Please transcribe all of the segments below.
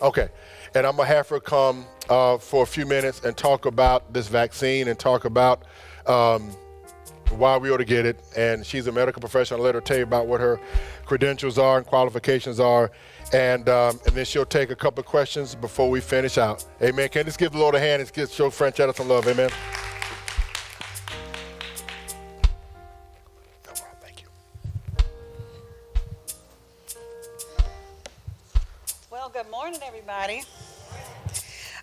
Okay, and I'm gonna have her come for a few minutes and talk about this vaccine and talk about why we ought to get it. And she's a medical professional. I'll let her tell you about what her credentials are and qualifications are. And then she'll take a couple of questions before we finish out. Amen. Can you just give the Lord a hand and show Franchetta some love? Amen. Thank you. Well, good morning, everybody.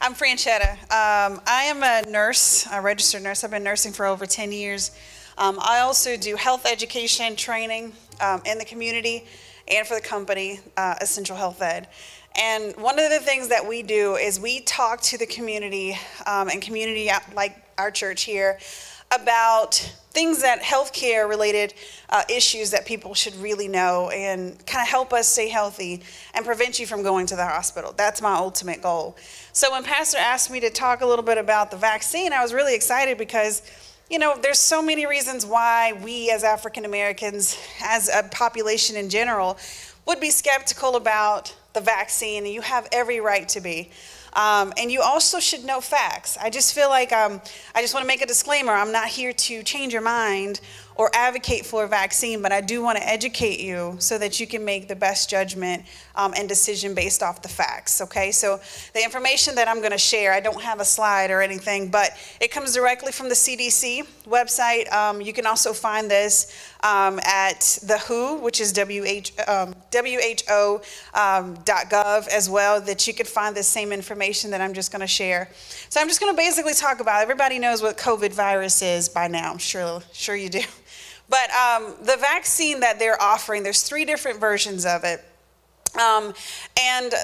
I'm Franchetta. I am a nurse, a registered nurse. I've been nursing for over 10 years. I also do health education training in the community and for the company, Essential Health Ed. And one of the things that we do is we talk to the community and community like our church here about things that healthcare related issues that people should really know and kind of help us stay healthy and prevent you from going to the hospital. That's my ultimate goal. So when Pastor asked me to talk a little bit about the vaccine, I was really excited because, you know, there's so many reasons why we as African Americans, as a population in general, would be skeptical about the vaccine, and you have every right to be. And you also should know facts. I just feel like I just want to make a disclaimer. I'm not here to change your mind or advocate for a vaccine, but I do want to educate you so that you can make the best judgment and decision based off the facts, okay? So the information that I'm going to share, I don't have a slide or anything, but it comes directly from the CDC website. You can also find this at the WHO, which is WHO.gov as well, that you could find the same information that I'm just going to share. So I'm just going to basically talk about, everybody knows what COVID virus is by now, I'm sure you do. But the vaccine that they're offering, there's 3 different versions of it. And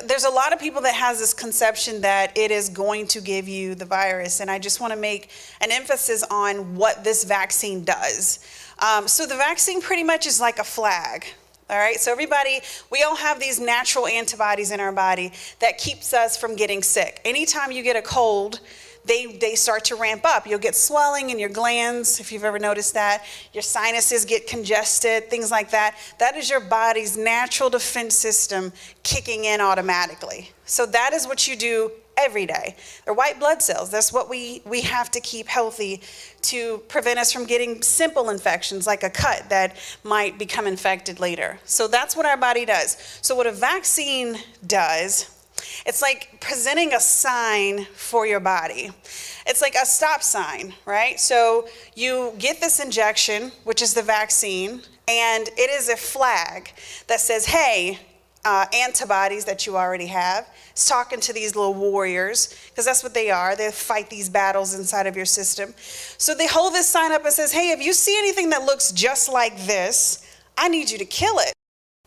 there's a lot of people that has this conception that it is going to give you the virus. And I just want to make an emphasis on what this vaccine does. So the vaccine pretty much is like a flag. All right, so everybody, we all have these natural antibodies in our body that keeps us from getting sick. Anytime you get a cold, they start to ramp up. You'll get swelling in your glands, if you've ever noticed that. Your sinuses get congested, things like that. That is your body's natural defense system kicking in automatically. So that is what you do every day. They're white blood cells. That's what we have to keep healthy to prevent us from getting simple infections like a cut that might become infected later. So that's what our body does. So what a vaccine does, it's like presenting a sign for your body. It's like a stop sign, right? So you get this injection, which is the vaccine, and it is a flag that says, hey, antibodies that you already have. It's talking to these little warriors, because that's what they are. They fight these battles inside of your system. So they hold this sign up and says, hey, if you see anything that looks just like this, I need you to kill it.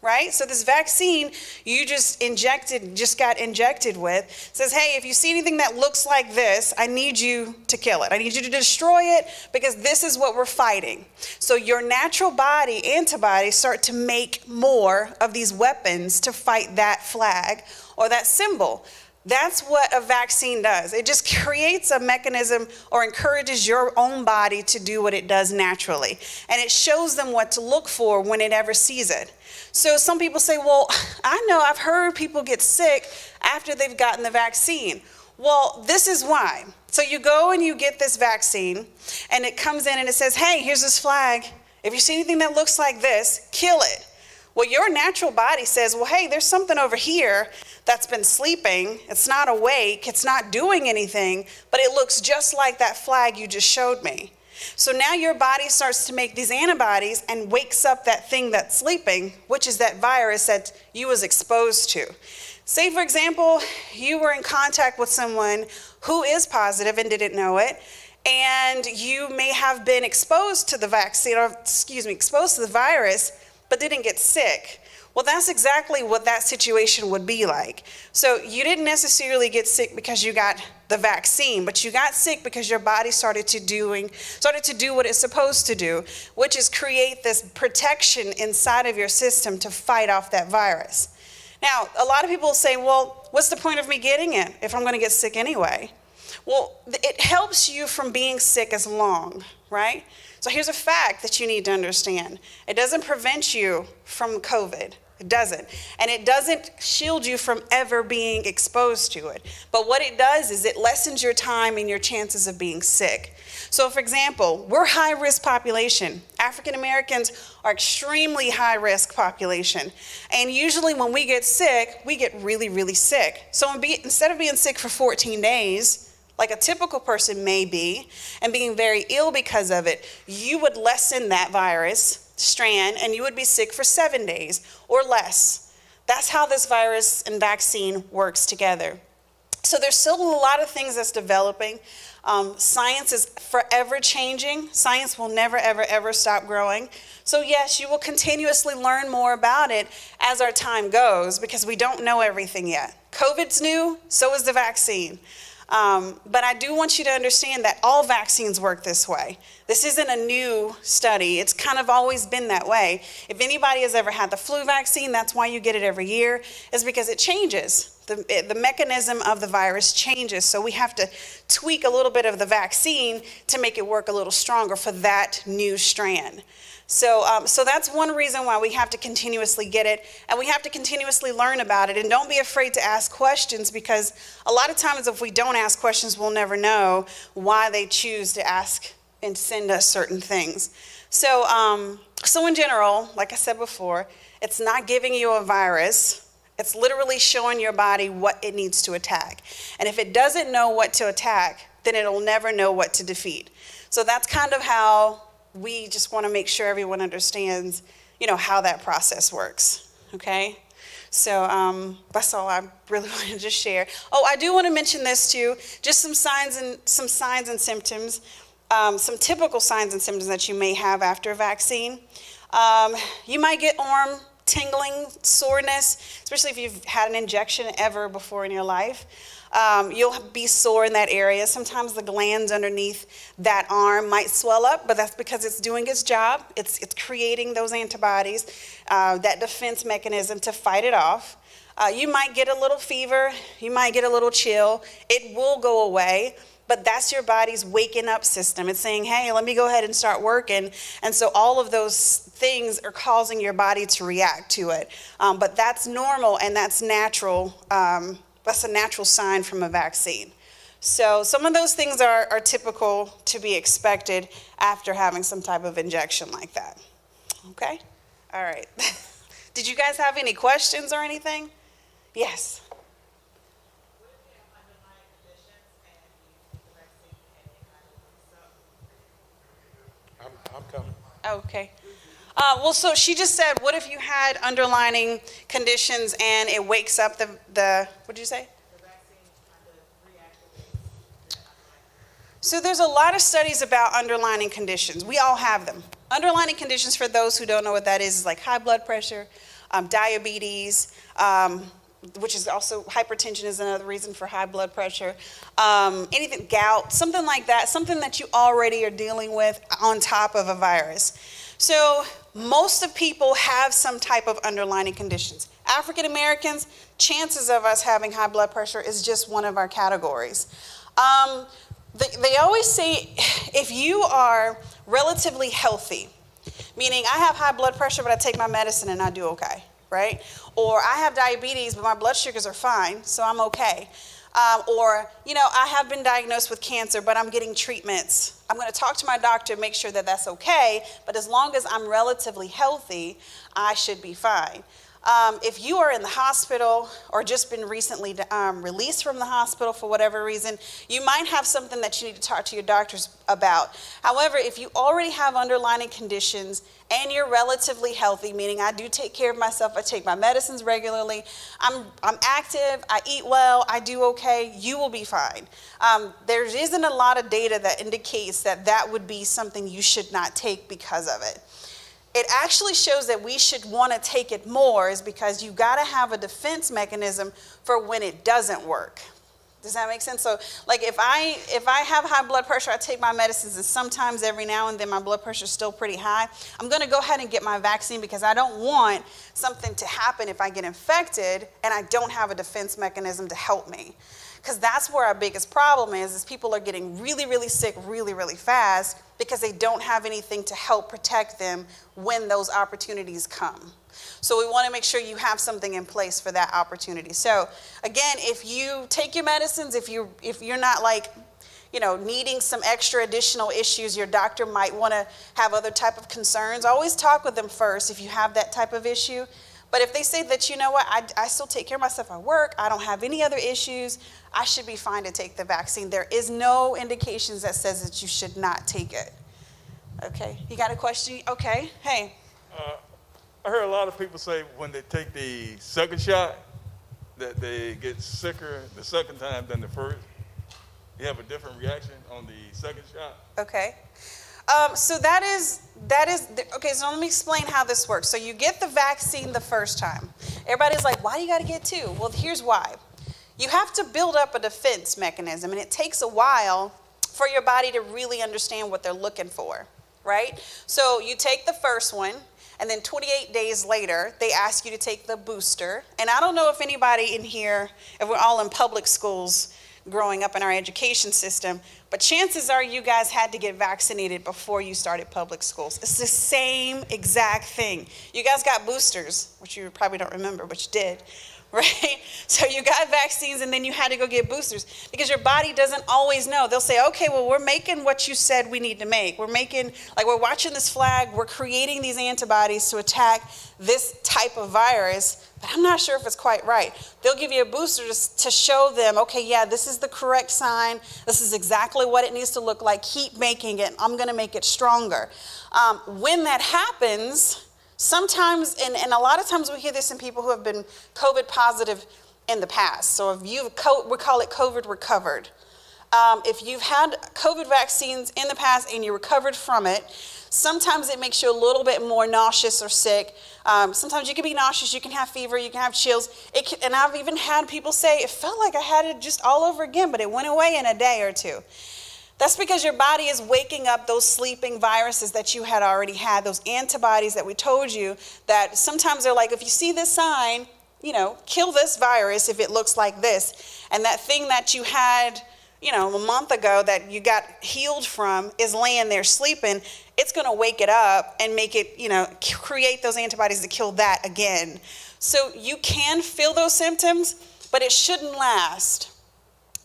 Right? So this vaccine you just got injected with says, hey, if you see anything that looks like this, I need you to kill it. I need you to destroy it because this is what we're fighting. So your natural body antibodies start to make more of these weapons to fight that flag or that symbol. That's what a vaccine does. It just creates a mechanism or encourages your own body to do what it does naturally. And it shows them what to look for when it ever sees it. So some people say, well, I know I've heard people get sick after they've gotten the vaccine. Well, this is why. So you go and you get this vaccine and it comes in and it says, hey, here's this flag. If you see anything that looks like this, kill it. Well, your natural body says, well, hey, there's something over here that's been sleeping. It's not awake. It's not doing anything, but it looks just like that flag you just showed me. So now your body starts to make these antibodies and wakes up that thing that's sleeping, which is that virus that you was exposed to. Say, for example, you were in contact with someone who is positive and didn't know it, and you may have been exposed to the vaccine, or exposed to the virus, but didn't get sick. Well, that's exactly what that situation would be like. So you didn't necessarily get sick because you got the vaccine, but you got sick because your body started to do what it's supposed to do, which is create this protection inside of your system to fight off that virus. Now, a lot of people say, well, what's the point of me getting it if I'm going to get sick anyway? Well, it helps you from being sick as long, right? So here's a fact that you need to understand. It doesn't prevent you from COVID. It doesn't. And it doesn't shield you from ever being exposed to it. But what it does is it lessens your time and your chances of being sick. So for example, we're high-risk population. African Americans are extremely high-risk population. And usually when we get sick, we get really, really sick. So instead of being sick for 14 days, like a typical person may be, and being very ill because of it, you would lessen that virus strand and you would be sick for 7 days or less. That's how this virus and vaccine works together. So there's still a lot of things that's developing. Science is forever changing. Science will never, ever, ever stop growing. So yes, you will continuously learn more about it as our time goes because we don't know everything yet. COVID's new, so is the vaccine. But I do want you to understand that all vaccines work this way. This isn't a new study. It's kind of always been that way. If anybody has ever had the flu vaccine, that's why you get it every year, is because it changes. The mechanism of the virus changes. So we have to tweak a little bit of the vaccine to make it work a little stronger for that new strand. So that's one reason why we have to continuously get it, and we have to continuously learn about it. And don't be afraid to ask questions, because a lot of times if we don't ask questions, we'll never know why they choose to ask and send us certain things. So in general, like I said before, it's not giving you a virus. It's literally showing your body what it needs to attack. And if it doesn't know what to attack, then it'll never know what to defeat. So that's kind of how we just want to make sure everyone understands, how that process works, okay? So that's all I really wanted to share. Oh, I do want to mention this too, just some signs and symptoms, some typical signs and symptoms that you may have after a vaccine. You might get arm tingling, soreness, especially if you've had an injection ever before in your life. You'll be sore in that area. Sometimes the glands underneath that arm might swell up, but that's because it's doing its job. It's creating those antibodies, that defense mechanism to fight it off. You might get a little fever. You might get a little chill. It will go away, but that's your body's waking up system. It's saying, hey, let me go ahead and start working. And so all of those things are causing your body to react to it. But that's normal and that's natural. That's a natural sign from a vaccine. So some of those things are typical to be expected after having some type of injection like that. Okay? All right. Did you guys have any questions or anything? Yes. I'm coming. Okay. Well, so she just said, what if you had underlining conditions and it wakes up the what did you say? The vaccine reactivates. So there's a lot of studies about underlining conditions. We all have them. Underlining conditions, for those who don't know what that is like high blood pressure, diabetes, which is also hypertension is another reason for high blood pressure, anything, gout, something like that, something that you already are dealing with on top of a virus. So most of people have some type of underlying conditions. African Americans, chances of us having high blood pressure is just one of our categories. They always say if you are relatively healthy, meaning I have high blood pressure but I take my medicine and I do okay, right? Or I have diabetes but my blood sugars are fine, so I'm okay. Or, I have been diagnosed with cancer, but I'm getting treatments. I'm going to talk to my doctor and make sure that that's okay, but as long as I'm relatively healthy, I should be fine. If you are in the hospital or just been recently released from the hospital for whatever reason, you might have something that you need to talk to your doctors about. However, if you already have underlying conditions and you're relatively healthy, meaning I do take care of myself, I take my medicines regularly, I'm active, I eat well, I do okay, you will be fine. There isn't a lot of data that indicates that would be something you should not take because of it. It actually shows that we should want to take it more is because you got to have a defense mechanism for when it doesn't work. Does that make sense? So like if I have high blood pressure, I take my medicines, and sometimes every now and then my blood pressure is still pretty high, I'm going to go ahead and get my vaccine because I don't want something to happen if I get infected and I don't have a defense mechanism to help me. Because that's where our biggest problem is people are getting really, really sick really, really fast because they don't have anything to help protect them when those opportunities come. So we want to make sure you have something in place for that opportunity. So again, if you take your medicines, if you're not like, needing some extra additional issues, your doctor might want to have other type of concerns. Always talk with them first if you have that type of issue. But if they say that, you know what, I still take care of myself at work, I don't have any other issues, I should be fine to take the vaccine. There is no indications that says that you should not take it. Okay, you got a question? Okay, hey. I heard a lot of people say when they take the second shot that they get sicker the second time than the first. You have a different reaction on the second shot? Okay. So that is okay, so let me explain how this works. So you get the vaccine the first time. Everybody's like, why do you got to get two? Well, here's why. You have to build up a defense mechanism, and it takes a while for your body to really understand what they're looking for, right? So you take the first one, and then 28 days later, they ask you to take the booster. And I don't know if anybody in here, if we're all in public schools growing up in our education system, but chances are you guys had to get vaccinated before you started public schools. It's the same exact thing. You guys got boosters, which you probably don't remember, but you did, right? So you got vaccines and then you had to go get boosters because your body doesn't always know. They'll say, okay, well, we're making what you said we need to make. We're making, like we're watching this flag, we're creating these antibodies to attack this type of virus, but I'm not sure if it's quite right. They'll give you a booster to show them, okay, yeah, this is the correct sign. This is exactly what it needs to look like. Keep making it. I'm going to make it stronger. When that happens, sometimes, and a lot of times we hear this in people who have been COVID positive in the past. So if we call it COVID recovered. If you've had COVID vaccines in the past and you recovered from it, sometimes it makes you a little bit more nauseous or sick. Sometimes you can be nauseous, you can have fever, you can have chills. And I've even had people say, it felt like I had it just all over again, but it went away in a day or two. That's because your body is waking up those sleeping viruses that you had already had, those antibodies that we told you, that sometimes they're like, if you see this sign, kill this virus if it looks like this. And that thing that you had, a month ago that you got healed from is laying there sleeping. It's going to wake it up and make it, create those antibodies to kill that again. So you can feel those symptoms, but it shouldn't last.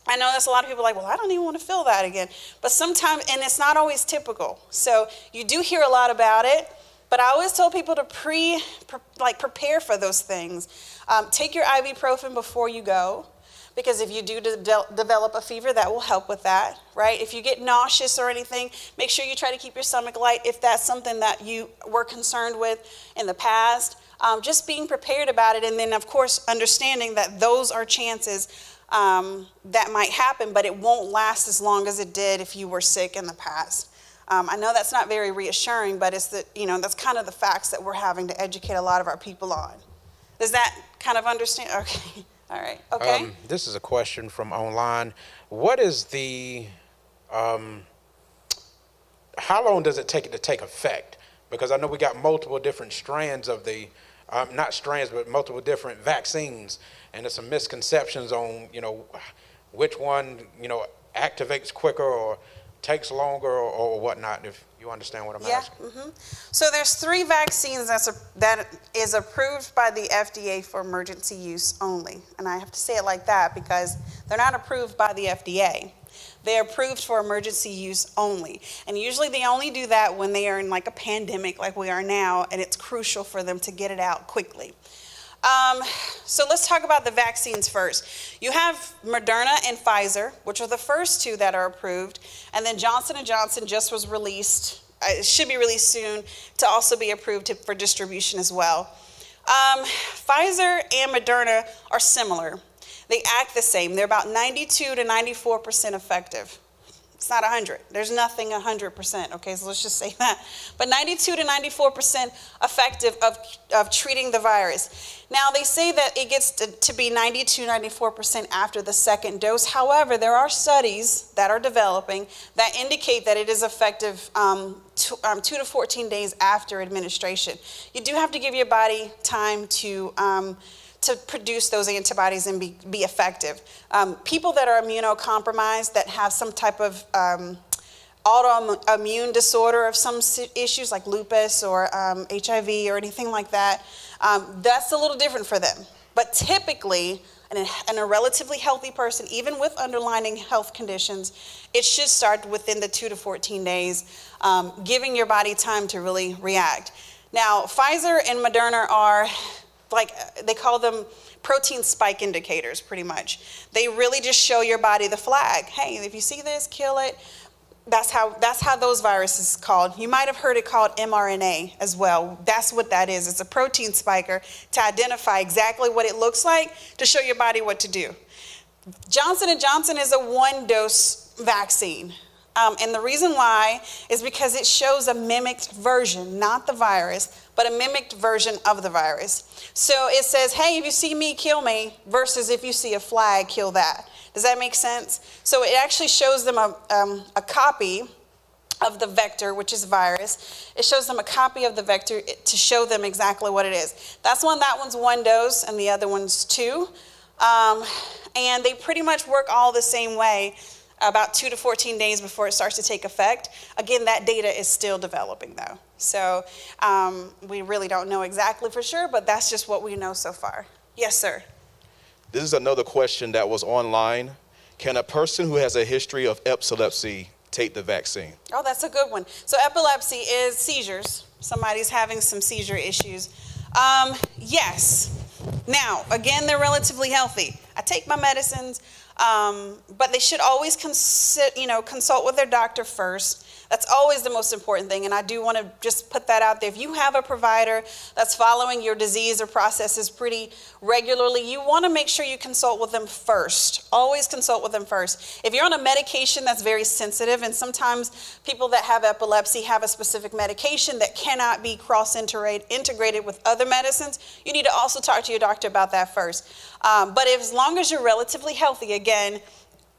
I know that's a lot of people are like, well, I don't even want to feel that again. But sometimes, and it's not always typical. So you do hear a lot about it, but I always tell people to prepare for those things. Take your ibuprofen before you go. Because if you do develop a fever, that will help with that, right? If you get nauseous or anything, make sure you try to keep your stomach light if that's something that you were concerned with in the past. Just being prepared about it, and then, of course, understanding that those are chances that might happen, but it won't last as long as it did if you were sick in the past. I know that's not very reassuring, but it's that's kind of the facts that we're having to educate a lot of our people on. Does that kind of understand? Okay. All right, okay. This is a question from online. What is the, how long does it take to take effect? Because I know we got multiple different strands of the, not strands, but multiple different vaccines. And there's some misconceptions on, which one, activates quicker or takes longer or whatnot, if you understand what I'm asking. Mm-hmm. So there's 3 vaccines that is approved by the FDA for emergency use only. And I have to say it like that because they're not approved by the FDA. They're approved for emergency use only. And usually they only do that when they are in like a pandemic like we are now, and it's crucial for them to get it out quickly. So let's talk about the vaccines first. You have Moderna and Pfizer, which are the first 2 that are approved, and then Johnson & Johnson just was released. It should be released soon to also be approved for distribution as well. Pfizer and Moderna are similar. They act the same. They're about 92 to 94% effective. It's not 100. There's nothing 100%, okay? So let's just say that. But 92 to 94% effective of treating the virus. Now, they say that it gets to be 92, 94% after the second dose. However, there are studies that are developing that indicate that it is effective 2 to 14 days after administration. You do have to give your body time to produce those antibodies and be effective. People that are immunocompromised, that have some type of autoimmune disorder of some issues like lupus or HIV or anything like that, that's a little different for them. But typically, in a relatively healthy person, even with underlying health conditions, it should start within the 2 to 14 days, giving your body time to really react. Now, Pfizer and Moderna are, like, they call them protein spike indicators, pretty much. They really just show your body the flag. Hey, if you see this, kill it. That's how those viruses are called. You might have heard it called mRNA as well. That's what that is. It's a protein spiker to identify exactly what it looks like to show your body what to do. Johnson & Johnson is a one-dose vaccine. And the reason why is because it shows a mimicked version, not the virus, but a mimicked version of the virus. So it says, hey, if you see me, kill me, versus if you see a flag, kill that. Does that make sense? So it actually shows them a copy of the vector, which is virus. It shows them a copy of the vector to show them exactly what it is. That one's one dose and the other one's two. And they pretty much work all the same way, about 2 to 14 days before it starts to take effect. Again, that data is still developing though. So we really don't know exactly for sure, but that's just what we know so far. Yes, sir. This is another question that was online. Can a person who has a history of epilepsy take the vaccine? Oh, that's a good one. So epilepsy is seizures. Somebody's having some seizure issues. Yes. Now, again, they're relatively healthy. I take my medicines, but they should always consult with their doctor first. That's always the most important thing, and I do want to just put that out there. If you have a provider that's following your disease or processes pretty regularly, you want to make sure you consult with them first. Always consult with them first. If you're on a medication that's very sensitive, and sometimes people that have epilepsy have a specific medication that cannot be integrated with other medicines, you need to also talk to your doctor about that first. But as long as you're relatively healthy, again,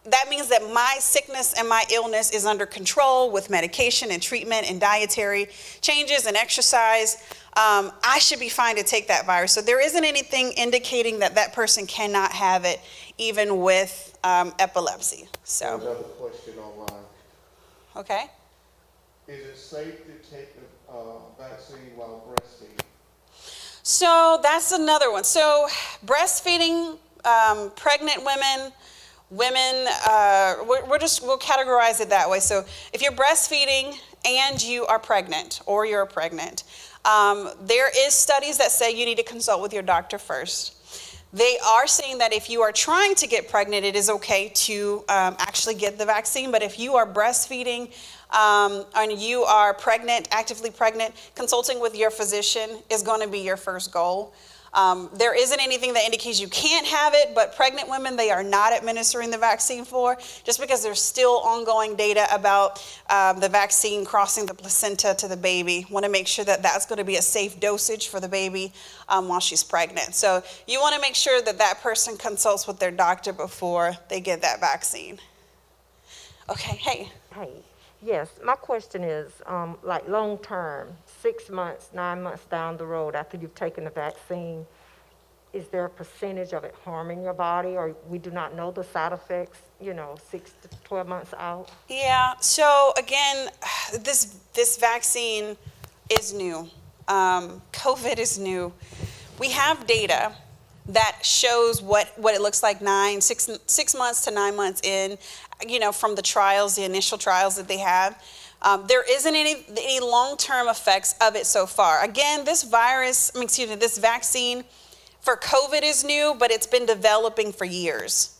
that means that my sickness and my illness is under control with medication and treatment and dietary changes and exercise. I should be fine to take that virus. So there isn't anything indicating that that person cannot have it, even with epilepsy. So. Another question online. Okay. Is it safe to take the vaccine while breastfeeding? So that's another one. So breastfeeding, pregnant women, we'll categorize it that way. So if you're breastfeeding and you are pregnant or you're pregnant, there is studies that say you need to consult with your doctor first. They are saying that if you are trying to get pregnant, it is okay to actually get the vaccine. But if you are breastfeeding and you are pregnant, actively pregnant, consulting with your physician is going to be your first goal. There isn't anything that indicates you can't have it, but pregnant women, they are not administering the vaccine for, just because there's still ongoing data about the vaccine crossing the placenta to the baby. Want to make sure that that's going to be a safe dosage for the baby while she's pregnant. So you want to make sure that that person consults with their doctor before they get that vaccine. Okay, hey. Hey, yes, my question is, like long term, 6 months, 9 months down the road after you've taken the vaccine, is there a percentage of it harming your body, or we do not know the side effects, 6 to 12 months out? Yeah, so again, this vaccine is new. COVID is new. We have data that shows what it looks like 6 months to 9 months in, from the trials, the initial trials that they have. There isn't any long-term effects of it so far. Again, this vaccine for COVID is new, but it's been developing for years.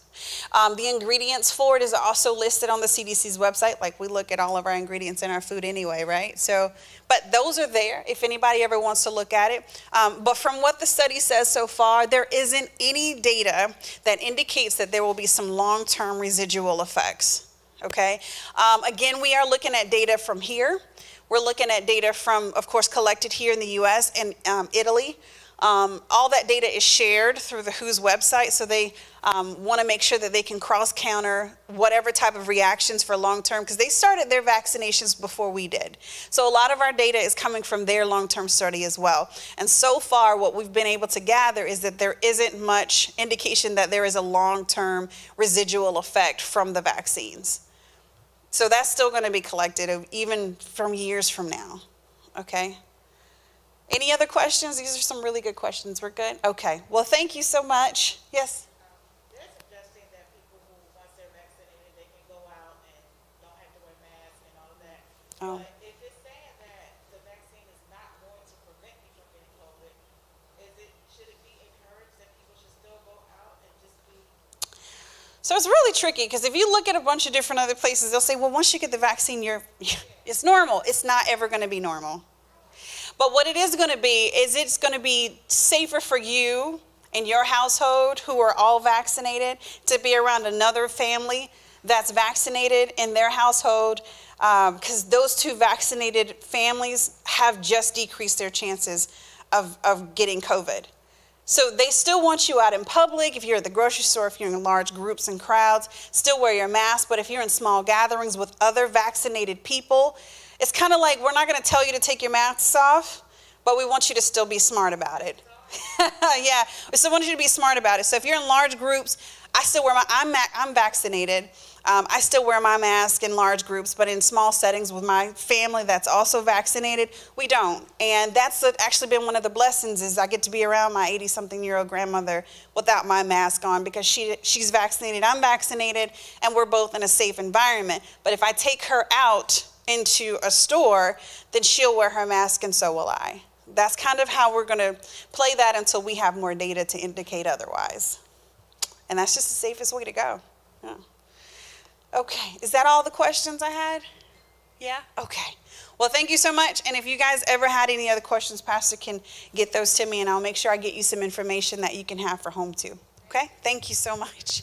The ingredients for it is also listed on the CDC's website. Like, we look at all of our ingredients in our food anyway, right? So, but those are there if anybody ever wants to look at it. But from what the study says so far, there isn't any data that indicates that there will be some long-term residual effects. Okay. Again, we are looking at data from here. We're looking at data from, of course, collected here in the U.S. and Italy. All that data is shared through the WHO's website, so they want to make sure that they can cross-counter whatever type of reactions for long-term, because they started their vaccinations before we did. So a lot of our data is coming from their long-term study as well. And so far, what we've been able to gather is that there isn't much indication that there is a long-term residual effect from the vaccines. So that's still going to be collected even from years from now. Okay? Any other questions? These are some really good questions. We're good? Okay. Well, thank you so much. Yes? They're suggesting that people who, once they're vaccinated, they can go out and don't have to wear masks and all of that. Oh. But if it's saying that the vaccine is not going to prevent you from getting COVID, should it be encouraged that people should still go out and just be? So it's really tricky because if you look at a bunch of different other places, they'll say, well, once you get the vaccine, it's normal. It's not ever going to be normal. But what it is going to be is it's going to be safer for you and your household who are all vaccinated to be around another family that's vaccinated in their household, because those two vaccinated families have just decreased their chances of getting COVID. So they still want you out in public. If you're at the grocery store, if you're in large groups and crowds, still wear your mask. But if you're in small gatherings with other vaccinated people, it's kind of like we're not going to tell you to take your masks off, but we want you to still be smart about it. Yeah, we still want you to be smart about it. So if you're in large groups, I still wear I'm vaccinated. I still wear my mask in large groups, but in small settings with my family that's also vaccinated, we don't. And that's actually been one of the blessings is I get to be around my 80-something-year-old grandmother without my mask on because she's vaccinated, I'm vaccinated, and we're both in a safe environment. But if I take her out into a store, then she'll wear her mask and so will I. That's kind of how we're going to play that until we have more data to indicate otherwise. And that's just the safest way to go. Yeah. Okay, is that all the questions I had? Yeah? Okay. Well, thank you so much. And if you guys ever had any other questions, Pastor can get those to me, and I'll make sure I get you some information that you can have for home too. Okay? Thank you so much.